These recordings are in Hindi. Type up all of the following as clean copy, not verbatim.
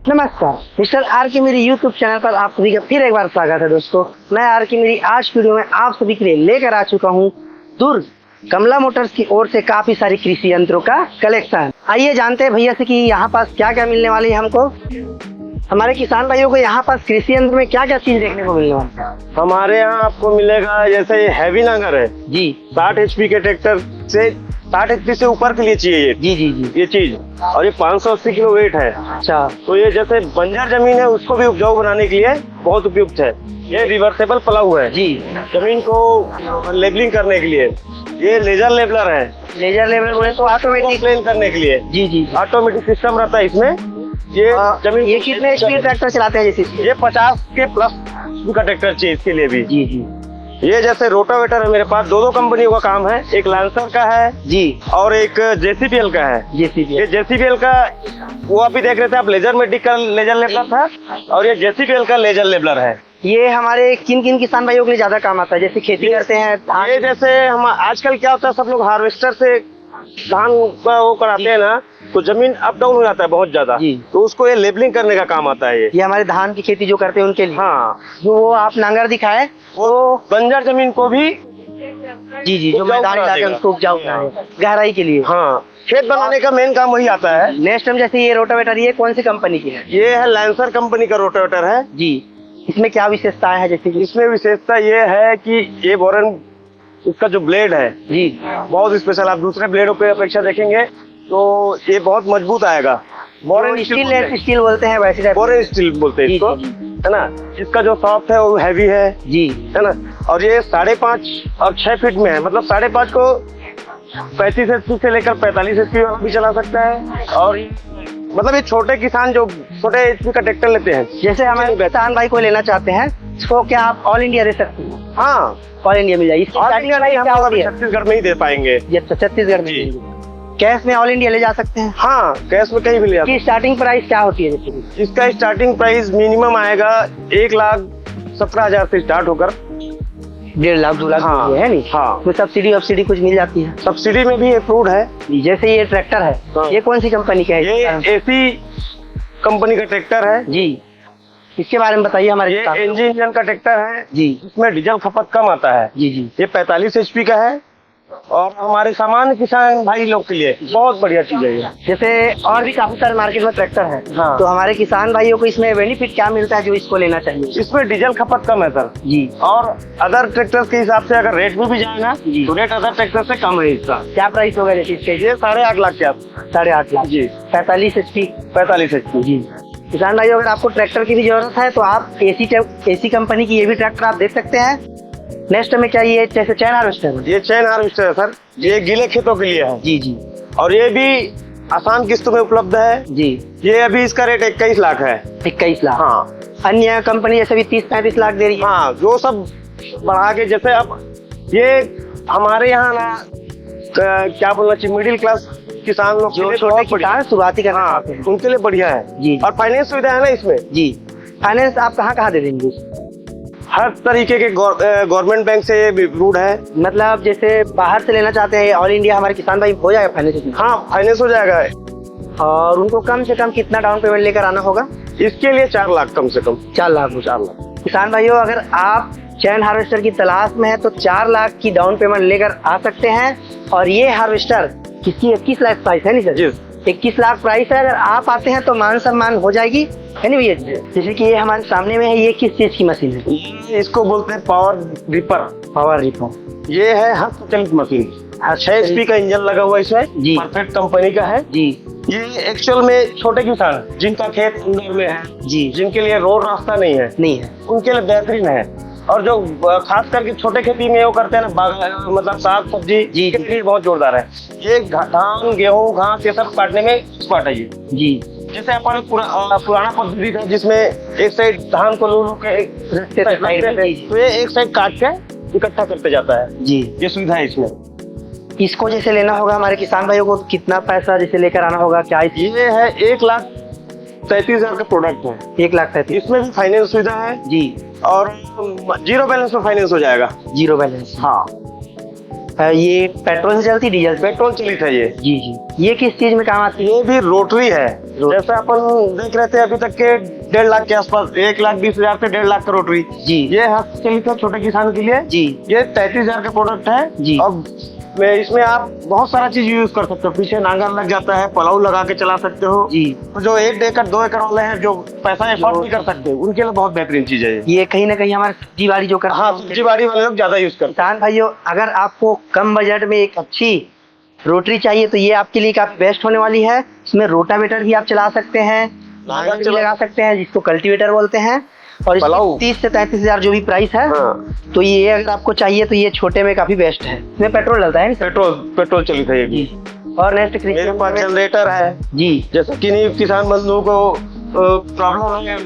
नमस्कार मिस्टर आर की मेरी यूट्यूब चैनल पर आप सभी का फिर एक बार स्वागत है दोस्तों। मैं आर की मेरी आज वीडियो में आप सभी के लिए लेकर आ चुका हूँ दुर्ग कमला मोटर्स की ओर से काफी सारी कृषि यंत्रों का कलेक्शन। आइए जानते हैं भैया से कि यहाँ पास क्या क्या मिलने वाली है हमको। हमारे किसान भाइयों को यहाँ पास कृषि यंत्र में क्या क्या चीज देखने को मिलने वाली है। हमारे यहाँ आपको मिलेगा जैसे ये हैवी नांगर है जी, 60 HP के ट्रैक्टर से 60 HP से ऊपर के लिए चाहिए ये जी ये चीज, और ये 580 किलो वेट है। अच्छा, तो ये जैसे बंजर जमीन है उसको भी उपजाऊ बनाने के लिए बहुत उपयुक्त है। ये रिवर्सेबल प्लाऊ है जी, जमीन को लेबलिंग करने के लिए। ये लेजर लेबलर है, लेजर लेवल बोले तो ऑटोमेटिक प्लेन करने के लिए जी, ऑटोमेटिक सिस्टम रहता है इसमें। ये जमीन ये कितने स्पीड ट्रैक्टर चलाते हैं जैसे? ये 50 के प्लस का ट्रैक्टर चाहिए इसके लिए भी। जी, ये जैसे रोटावेटर है मेरे पास, दो कंपनियों का काम है, एक लांसर का है जी, और एक JCBL का है। जेसीबी ये JCBL का वो अभी देख रहे थे आप, लेजर मेटिक का लेजर लेबलर था, और ये JCBL का लेजर लेबलर है। ये हमारे किन किन किसान भाइयों के लिए ज्यादा काम आता है? जैसे खेती करते हैं ये जैसे हम आजकल क्या होता है, सब लोग हार्वेस्टर से धान का वो कराते हैं ना, तो जमीन अप डाउन हो जाता है बहुत ज्यादा, तो उसको ये लेबलिंग करने का काम आता है। ये हमारे धान की खेती जो करते हैं उनके लिए। हाँ, जो वो आप नांगर दिखाए वो बंजर जमीन को भी जी, जो मैदानी इलाके हैं उसको उपजाऊ बनाए गहराई के लिए। हाँ, खेत बनाने का मेन काम वही आता है। नेक्स्ट टाइम जैसे ये रोटावेटर, ये कौन सी कंपनी की है? ये है लांसर कंपनी का रोटावेटर है जी। इसमें क्या विशेषताएं है? जैसे कि इसमें विशेषता ये है कि ये बोरन, इसका जो ब्लेड है जी, बहुत स्पेशल। आप दूसरे ब्लेडों पे अपेक्षा देखेंगे तो ये बहुत मजबूत आएगा। बोरन स्टील बोलते हैं वैसे टाइप। बोरन स्टील बोलते हैं जी, इसको, जी, है ना। इसका जो सॉफ्ट है वो हैवी है जी, है ना। और ये 5.5 और 6 फीट में है, मतलब 5.5 को 35 HP से लेकर 45 HP वाला भी चला सकता है। और मतलब ये छोटे किसान जो छोटे HP का ट्रैक्टर लेते हैं, जैसे हमारे किसान भाई को लेना चाहते हैं, इसको क्या आप ऑल इंडिया दे सकते हैं? हाँ, ऑल इंडिया मिल जाएगी। ऑल इंडिया नहीं, हम अभी छत्तीसगढ़ में ही दे पाएंगे। छत्तीसगढ़ में कैश में ऑल इंडिया ले जा सकते हैं? हाँ, कैश में कहीं भी ले जाते हैं। इसकी स्टार्टिंग प्राइस क्या होती है? जैसे इसका स्टार्टिंग प्राइस मिनिमम आएगा 1,17,000 से स्टार्ट होकर 1.5 लाख 2 लाख हाँ, है नहीं? हाँ, तो सब्सिडी कुछ मिल जाती है? सब्सिडी में भी अप्रूव्ड है। जैसे ये ट्रैक्टर है, हाँ, ये कौन सी कंपनी का है? ये AC कंपनी का ट्रैक्टर है जी। इसके बारे में बताइए हमारे। ये एनजी इंजन का ट्रैक्टर है जी, इसमें डीजल खपत कम आता है। जी, ये 45 HP का है, और हमारे सामान्य किसान भाई लोग के लिए बहुत बढ़िया चीज है ये। जैसे और भी काफी सारे मार्केट में ट्रैक्टर है, हाँ, तो हमारे किसान भाइयों को इसमें बेनिफिट क्या मिलता है जो इसको लेना चाहिए? इसमें डीजल खपत कम है सर जी, और अदर ट्रैक्टर के हिसाब से अगर रेट में भी जाए ना तो रेट अदर ट्रैक्टर से कम है इसका। क्या प्राइस होगा जैसे इसके? ये 8.5 लाख के आप 8.5 लाख जी, 45 HP 45 HP जी। किसान भाइयों अगर आपको ट्रैक्टर की भी जरूरत है तो आप AC कंपनी की ये भी ट्रैक्टर आप देख सकते हैं। नेक्स्ट में क्या ये जैसे चैन हार्वेस्टर? ये चैन हार्वेस्टर है सर, ये गीले खेतों के लिए है जी, और ये भी आसान किस्तों में उपलब्ध है जी। ये अभी इसका रेट 21 लाख है। 21 लाख। हाँ, अन्य कंपनी जैसे भी 30-35 लाख दे रही है। हाँ, जो सब बढ़ा के, जैसे अब ये हमारे यहाँ ना क्या बोलना चाहिए, मिडिल क्लास किसान लोग जो छोटे किसान शुरुआती करना चाहते हैं उनके लिए बढ़िया है जी। और फाइनेंस सुविधा है ना इसमें जी। फाइनेंस आप कहाँ दे देंगे? हर तरीके के गवर्नमेंट बैंक से अप्रूव्ड है। मतलब जैसे बाहर से लेना चाहते हैं ऑल इंडिया, हमारे किसान भाई हो जाएगा फाइनेंस? हाँ, फाइनेंस हो जाएगा। और उनको कम से कम कितना डाउन पेमेंट लेकर आना होगा? इसके लिए 4 लाख कम से कम। 4 लाख। 4 लाख। किसान भाइयों अगर आप चैन हार्वेस्टर की तलाश में है तो 4 लाख की डाउन पेमेंट लेकर आ सकते हैं। और ये हार्वेस्टर किसकी 21 लाख प्राइस है नहीं सर? 21 लाख प्राइस है। अगर आप आते हैं तो मान सम्मान हो जाएगी, है नहीं भैया? जैसे कि ये हमारे सामने में है, ये किस चीज की मशीन है? इसको बोलते हैं पावर रिपर। पावर रिपर ये है हस्तचलित मशीन। 6 HP का इंजन लगा हुआ इसमें जी, परफेक्ट कंपनी का है जी। ये एक्चुअल में छोटे किसान जिनका खेत इंदौर में है जी, जिनके लिए रोड रास्ता नहीं है उनके लिए बेहतरीन है। और जो खास करके छोटे खेती में वो करते हैं ना, मतलब साग सब्जी के लिए बहुत जोरदार है। ये धान गेहूं घास ये सब काटने में एक्सपर्ट है ये जी। जैसे अपन पुराना पद्धति था जिसमें एक साइड धान को लू के तो ये एक साइड काट के इकट्ठा करते जाता है जी। ये सुविधा है इसमें। इसको जैसे लेना होगा हमारे किसान भाइयों को कितना पैसा जैसे लेकर आना होगा? क्या ये है 1,33,000 का प्रोडक्ट है। 1,33,000। इसमें भी फाइनेंस सुविधा है जी, और 0 बैलेंस में फाइनेंस हो जाएगा। 0 बैलेंस। हाँ। ये पेट्रोल से चलती डीजल? पेट्रोल चलित है ये जी जी। ये किस चीज में काम आती है? ये भी रोटरी है। जैसे अपन देख रहे थे अभी तक के 1.5 लाख के आसपास, 1,20,000 से 1.5 लाख का रोटरी जी। ये हस्तचलित है छोटे किसान के लिए जी। ये 33,000 का प्रोडक्ट है जी। और इसमें आप बहुत सारा चीज यूज कर सकते हो। पीछे नांगर लग जाता है, पलाऊ लगा के चला सकते हो जी। तो जो 1 एकड़ 2 एकड़ वाले हैं जो पैसा एफोर्ड नहीं कर सकते उनके लिए बहुत बेहतरीन चीज है ये कहीं ना कहीं हमारे सब्जी बाड़ी जो करते हैं, हाँ, सब्जी बाड़ी वाले लोग ज्यादा यूज करते किसान भाइयों, अगर आपको कम बजट में एक अच्छी रोटरी चाहिए तो ये आपके लिए काफी बेस्ट होने वाली है। इसमें रोटावेटर भी आप चला सकते हैं, नांगर भी लगा सकते हैं जिसको कल्टीवेटर बोलते हैं, और पलाऊ। 30 से 33,000 जो भी प्राइस है। हाँ। तो ये अगर आपको चाहिए तो ये छोटे में काफी बेस्ट है। इसमें पेट्रोल डलता है पेट्रोल चलित है ये भी। और नेक्स्ट मेरे पास जनरेटर है जी। जैसे किन्हीं किसान बंधुओं को प्रॉब्लम है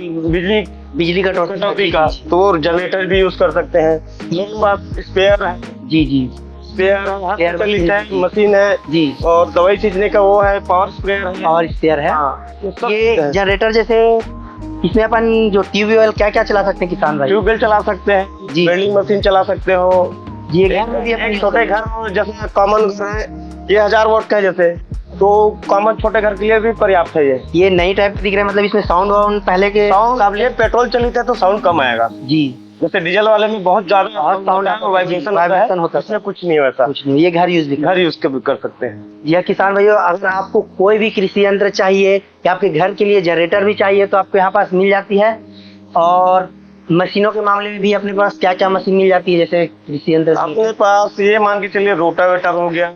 बिजली कटौती का तो वो जनरेटर भी यूज कर सकते हैं। मेरे पास स्पेयर है जी। जी स्पेयर है, मशीन है जी। और दवाई छींचने का वो है, पावर स्प्रेयर है और स्पेयर है। ये जनरेटर जैसे इसमें अपन जो ट्यूबवेल क्या क्या चला सकते हैं किसान भाई? ट्यूबवेल चला सकते हैं जी। वेल्डिंग मशीन चला सकते हो जी। घर में भी अपन छोटे घर जैसे कॉमन घर है ये 1000 वाट का है जैसे तो कॉमन छोटे घर के लिए भी पर्याप्त है ये नई टाइप दिख रहा है, मतलब इसमें साउंड पहले के साउंड ये पेट्रोल चलित है तो साउंड कम आएगा जी। जैसे डीजल वाले में बहुत ज्यादा साउंड है, वाइब्रेशन होता है, इसमें कुछ नहीं वैसा, कुछ नहीं। ये घर यूज कर सकते हैं। यह किसान भाइयों, अगर आपको कोई भी कृषि यंत्र चाहिए या आपके घर के लिए जनरेटर भी चाहिए तो आपको यहाँ पास मिल जाती है। और मशीनों के मामले में भी अपने पास क्या क्या मशीन मिल जाती है जैसे कृषि यंत्र? अपने पास ये मान के चलिए रोटावेटर हो गया,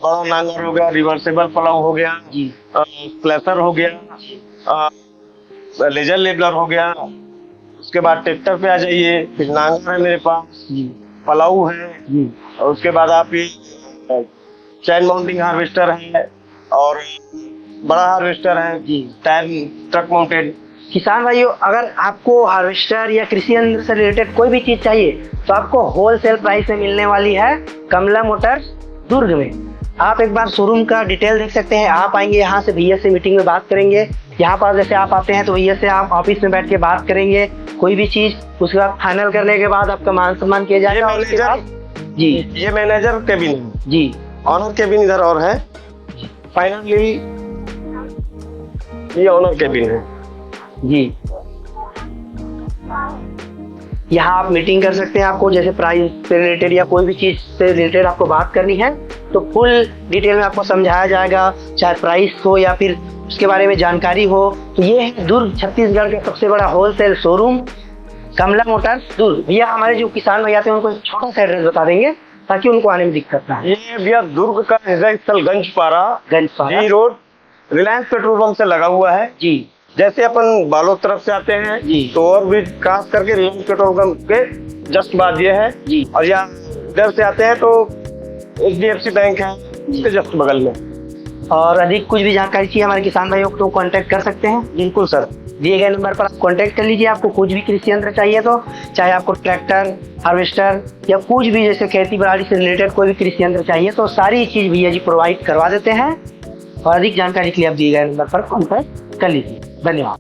बड़ा नांगर हो गया, रिवर्सेबल पलाऊ हो गया जी, प्लेसर हो गया, लेजर लेबलर हो गया। उसके बाद ट्रैक्टर पे आ जाइए, फिर नांगर है मेरे पास जी, पलाऊ है जी। और उसके बाद आप ये चैन माउंटिंग हार्वेस्टर है और बड़ा हार्वेस्टर है जी, टायर ट्रक माउंटेड। किसान भाइयों, अगर आपको हार्वेस्टर या कृषि यंत्र से रिलेटेड कोई भी चीज चाहिए तो आपको होलसेल प्राइस में मिलने वाली है कमला मोटर्स दुर्ग में। आप एक बार शोरूम का डिटेल देख सकते हैं। आप आएंगे यहाँ से, भैया से मीटिंग में बात करेंगे। यहाँ पास जैसे आप आते हैं तो भैया से आप ऑफिस में बैठ के बात करेंगे कोई भी चीज, उसके बाद फाइनल करने के बाद आपका मान सम्मान किया जाएगा। जी, ये मैनेजर केबिन है जी, ऑनर केबिन इधर और है, फाइनली ये ऑनर केबिन है जी। यहाँ आप मीटिंग कर सकते हैं। आपको जैसे प्राइस से रिलेटेड या कोई भी चीज से रिलेटेड आपको बात करनी है तो फुल डिटेल में आपको समझाया जाएगा, चाहे प्राइस हो या फिर उसके बारे में जानकारी हो। तो ये है दुर्ग छत्तीसगढ़ का सबसे बड़ा होलसेल शोरूम कमला मोटर्स दुर्ग। भैया हमारे जो किसान भैया थे उनको एक छोटा सा एड्रेस बता देंगे ताकि उनको आने में दिक्कत ना आए। ये भैया दुर्ग का हृदय स्थल गंजपारा जी रोड रिलायंस पेट्रोल पंप से लगा हुआ है जी। जैसे अपन बालोद तरफ से आते हैं जी तो और भी क्रॉस करके रिलायंस पेट्रोल पंप के जस्ट बाद ये है जी। और यहाँ इधर से आते हैं तो HDFC बैंक है इसके जस्ट बगल में। और अधिक कुछ भी जानकारी चाहिए हमारे किसान भाइयों को तो कांटेक्ट कर सकते हैं। बिल्कुल सर, दिए गए नंबर पर आप कांटेक्ट कर लीजिए। आपको कुछ भी कृषि यंत्र चाहिए तो, चाहे आपको ट्रैक्टर, हार्वेस्टर या कुछ भी जैसे खेती बाड़ी से रिलेटेड कोई भी कृषि यंत्र चाहिए तो सारी चीज भैया जी प्रोवाइड करवा देते हैं। और अधिक जानकारी के लिए आप दिए गए नंबर पर कांटेक्ट कर लीजिए। धन्यवाद।